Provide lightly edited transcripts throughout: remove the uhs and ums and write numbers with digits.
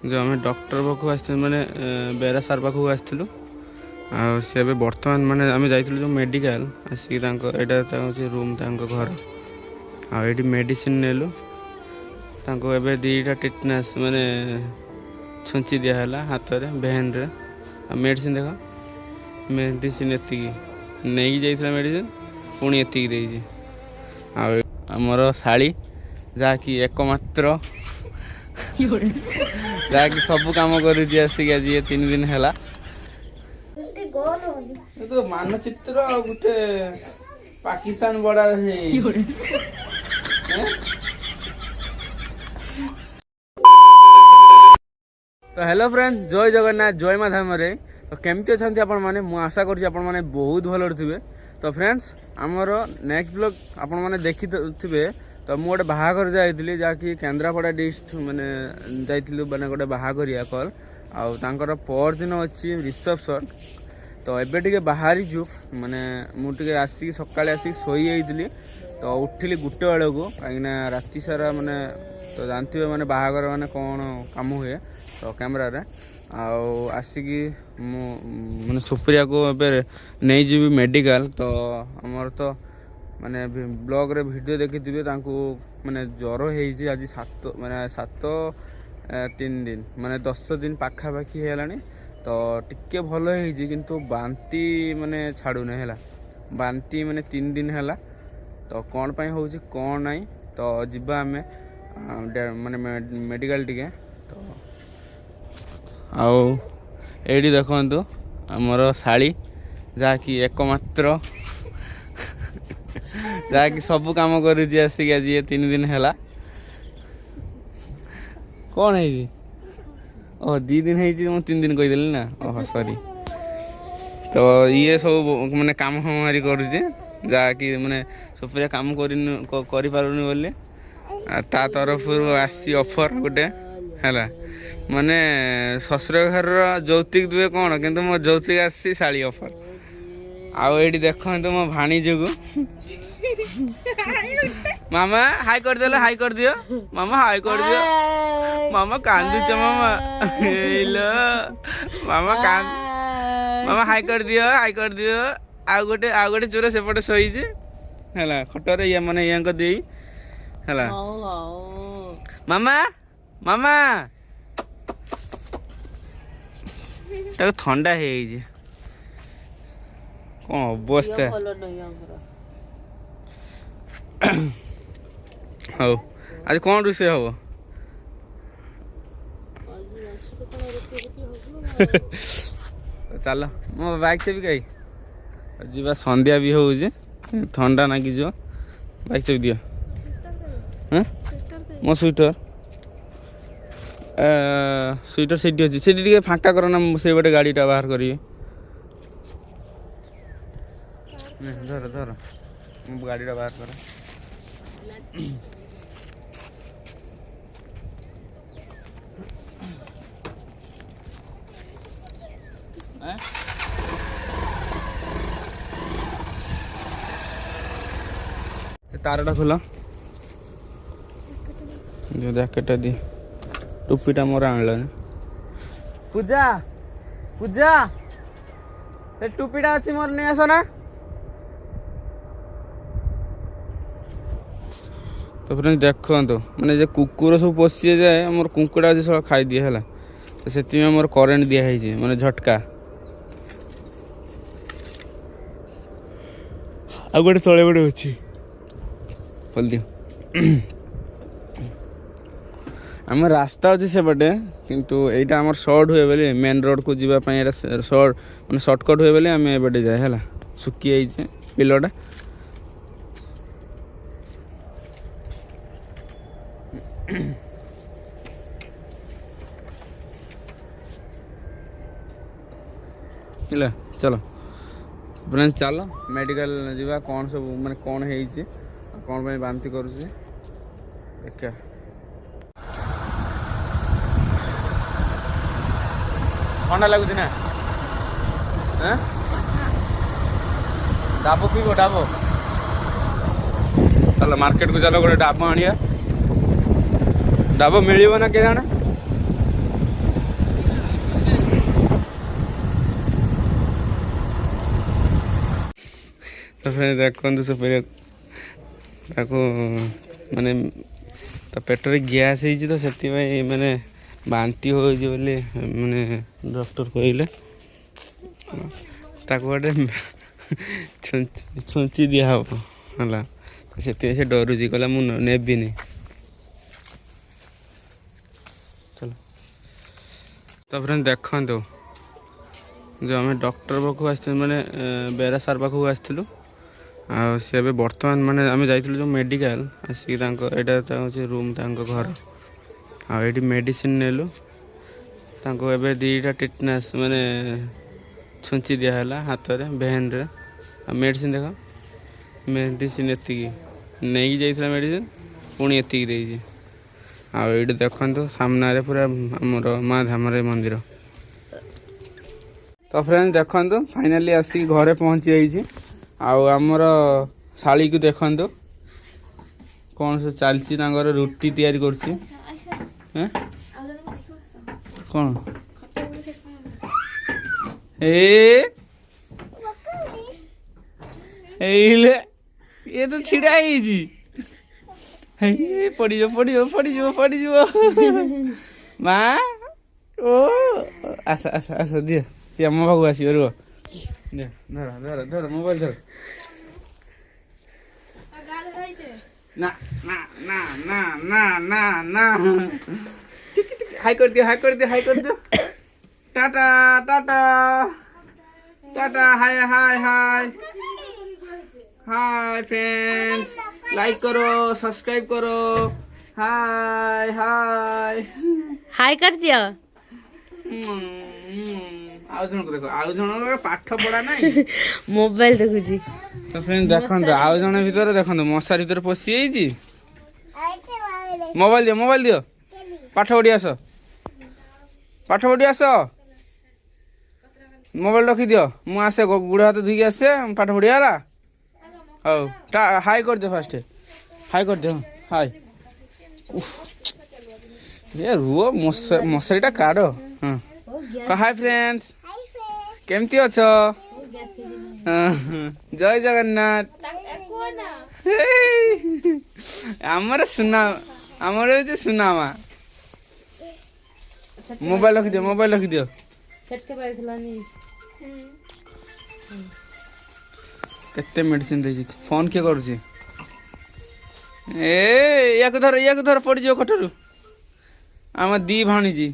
जो आम डॉक्टर पाखु आस मैंने बेरा सार पाखु आसलु सी बर्तमान माने आम जाइलु जो मेडिकल आसिक हूँ रूम घर आठी मेडिसिन नेलु एवं दीटा टिटनेस माने छुंची दिहला हाथ में भेन रे मेडिसिन देख मेडिसिन एति नहीं जाइए मेडिसिन पुणी एति आमर शाड़ी जहाँकि एकमात्र जहाँकि सब कम कर आसिक आज ये 3 दिन है तो मानचित्र गोटे पाकिस्तान बड़ा तो हेलो फ्रेंड्स जय जगन्नाथ जय माँ धाम रे तो केमती अच्छा आपण मैंने आशा करें बहुत भल थे। तो फ्रेंड्स आमर नेक्स्ट ब्लॉग आपण मैंने देखी थे तो मुझे गोटे बाहाघर जाइली जहाँकि केन्द्रापड़ा डिस्ट्रिक्ट मैंने जाइलु मैंने गोटे बाहाघरिया कल आर पर दिन अच्छी रिसेप्शन तो एबे टिके बाहरी जो माने मुझे आसिक सकाଳେ आसिक शोई जाइली तो उठिली 1 बेले को कहीं राति सारा माने तो जानते माने बाहाघर माने कौन काम हुए तो कैमरा रे आसिक माने सुप्रिया को एबे नहीं जीवी मेडिकल तो आमर तो माने ब्लॉग रे वीडियो देखी माने ज्वर होइछि आज 3 दिन माने 10 दिन पाखापाखी है तो टिके भल होइछि किंतु बांती माने छाड़ू नहीं है बांती माने 3 दिन है तो कौन पाई होउछि कौन नहीं तो जिबा आमे माने मेडिकल टिके तो आउ एडी देखंतु हमर शाड़ी जहाँकि एकमात्र जहाँकि सब कम कर आसिक आज ये 3 दिन है कौन है ओह 2 दिन है 3 दिन कहीदेली ना ओह सॉरी तो ये सब मैंने काम हमारी करुचे जहाँकि मैंने सुप्रिया काम कर पारुनी बोली ता तरफ आसी ऑफर गोटे है माने ससुर घर जौतिक दुए कौन किंतु मो जौतिक आसी शाड़ी ऑफर आउ ये देखते मो भाणी जो मामा हाई कर दियो हाई कर दियो मामा हाई कर दियो मामा कांदुच मामा हेलो मामा मामा हाई कर दियो आ गोटे चोर सेपटे शोइजे हैला खटर ये माने यांको देई हैला मामा मामा ताको ठंडा हे जे कोन अवस्था हौ आज कौन रोषे हम चल मो बाइक से भी कही जीवा संध्या भी हो ठंडा नागी जो बाइक से भी दियो हाँ मो स्वेटर स्वेटर सेठी अच्छी से फाँका करना से बटे गाड़ीटा बाहर करी धर धर गाड़ीटा बाहर कर तारटा खोल जो जैकेट दी टोपीटा मोर आनल पूजा पूजा टोपीटा अच्छी मोर नहीं आस ना तो फ्रेंड्स देखो मैंने जो कुकुर सब पशि जाए मोर कुकुड़ा अच्छे सब खाई दिए है तो से मोर करेन्ट दिखाई मैंने झटका आ गोटे तले गोटे अच्छी खोल दियो आम रास्ता अच्छे से पटे किंतु एटा आमर शॉर्ट हुए बोले मेन रोड को जीवाई शॉर्ट मैंने सर्टकट हुए बोले आम एपटे जाए है सुखी जाइए बिलटा चलो फ्रेंड्स चलो मेडिकल जीवा कौन सब माने कौन है कौन पे बांती कर देखा ठंडा लगुच ना डाबो पीब डाबो चलो मार्केट को चलो गोटे डाबो आनिया डाबो मिल ना के जाना फ्रेंड्स देखते सुप्रिया ताको माने ता पेटरे गैस होइछि तो सेति माने बांती हो बोली माने डॉक्टर कहले ताको गोटे छुंची दिया हम है से डरुची कहला मु नेबिनी चलो। तो फ्रेंड देखो जो आम डॉक्टर पाखु आस मैंने बेरा सार पाखु आसलु सी बर्तमान माने आम जाइलु जो मेडिकल आसिक हूँ रूम घर आठी मेडिसिन नेलु एवं दीटा टिटनेस माने छुंची दिहला हाथ में भेन रे मेडिसिन देख मेडिसिन एति नहीं जाइए मेडिसिन पुणी एति देती आठ देखु सामने पूरा आमर माँ धामरे मंदिर। तो फ्रेंड्स देखु फाइनाली आसिक घरे पहुँची जाइए आमर शाली को देखु कौन से चलती रुटी तैयारी कर कौन ये तो छिड़ा पड़ माँ ओ आस आस आस दिए सी आम पाक आस रुह धर धर धर मोबाइल धर ना ना ना ना ना ना ना हाई कर दियो हाई कर दियो हाई कर दियो टाटा टाटा टाटा हाय हाय हाय हाय फ्रेंड्स लाइक करो सब्सक्राइब करो हाय हाय हाय कर दियो आउ जन को देखो आउ जन पाठ पढ़ा नहीं मोबाइल देखुची। तो फ्रेंड्स देखो आउ जन भीतर देखो मशारी भीतर पशि जाइए मोबाइल दियो पाठ पढ़ी आस पाठ पढ़ी आस मोबाइल रखी दियो मु आसे गुड़ हाथ धुई आसे पाठ पढ़ी है हौ हाई कर दे फास्ट हाई कर दे हाई ये रुओ मशारीटा काढ़ हाँ हाय फ्रेंड्स केमती अच्छ जय जगन्नाथ आमर सुना आमर हूँ सुनामा मोबाइल रखी दियो केते मेडिसिन दे फोन किए करुची या धर पड़ जाओ खटरू आम दी भाणीजी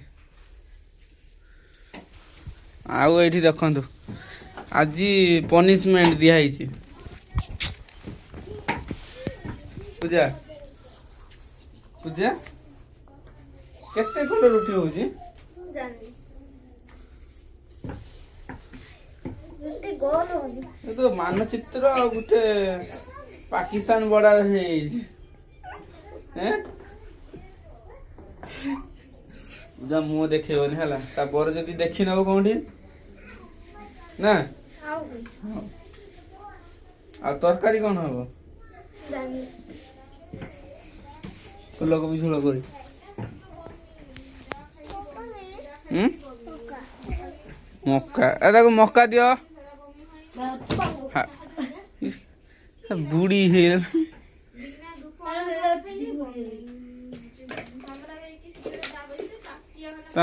आउ ये देखु आज पनिशमेंट दिखाई पूजा पूजा केते खंड रुटी होची तो मानचित्र गोटे पाकिस्तान बॉर्डर पूजा मुह देखेबनी है तापर जदि देखी नब कौटी ना आ तरकारी कौन हम फुलकोबी झोल कर मक्का मक्का दियो बुढ़ी है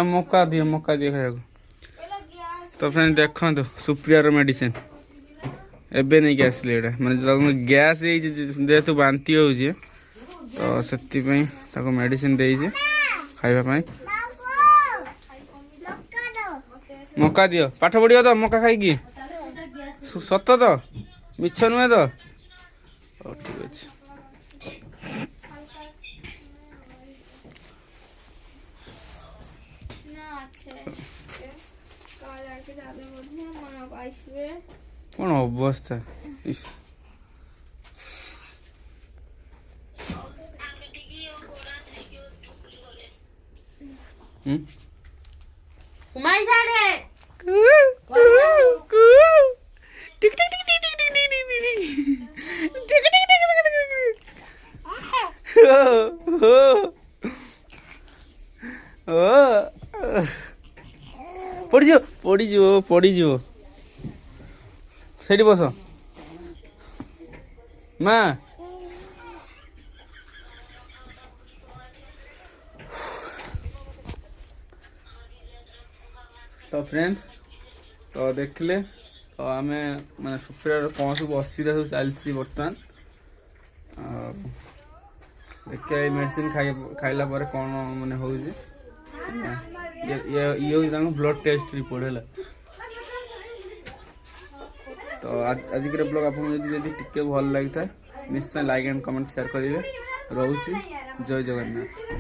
मक्का दिए खाया। तो फ्रेंड देखो सुप्रिया मेडिसिन एबे नहीं गैस मैंने गैस जेहेतु बांती हो तो से मेडिसिन दे खाइबा मक्का दियो पाठ पढ़ियो तो मक्का खाई सत तो मिछ नुहे तो ठीक अच्छे। कौन अवस्था इस पड़ी जीव से बस ମା ତ ଫ୍ରେଣ୍ଡସ୍ ତ ଦେଖିଲେ ତ ଆମେ ମାନେ ସୁପ୍ରିୟାର କ'ଣ ସବୁ ଅସୁବିଧା ସବୁ ଚାଲିଛି ବର୍ତ୍ତମାନ ଆଉ ଦେଖିବା ଏଇ ମେଡ଼ିସିନ ଖାଇଲା ପରେ କ'ଣ ମାନେ ହେଉଛି ଇଏ ହେଉଛି ତାଙ୍କ ବ୍ଲଡ଼ ଟେଷ୍ଟ ରିପୋର୍ଟ ହେଲା। ତ ଆଜିର ବ୍ଲଗ ଆପଣଙ୍କୁ ଯଦି ଟିକେ ଭଲ ଲାଗିଥାଏ ନିଶ୍ଚୟ ଲାଇକ୍ ଆଣ୍ଡ କମେଣ୍ଟ ସେୟାର କରିବେ। ରହୁଛି ଜୟ ଜଗନ୍ନାଥ।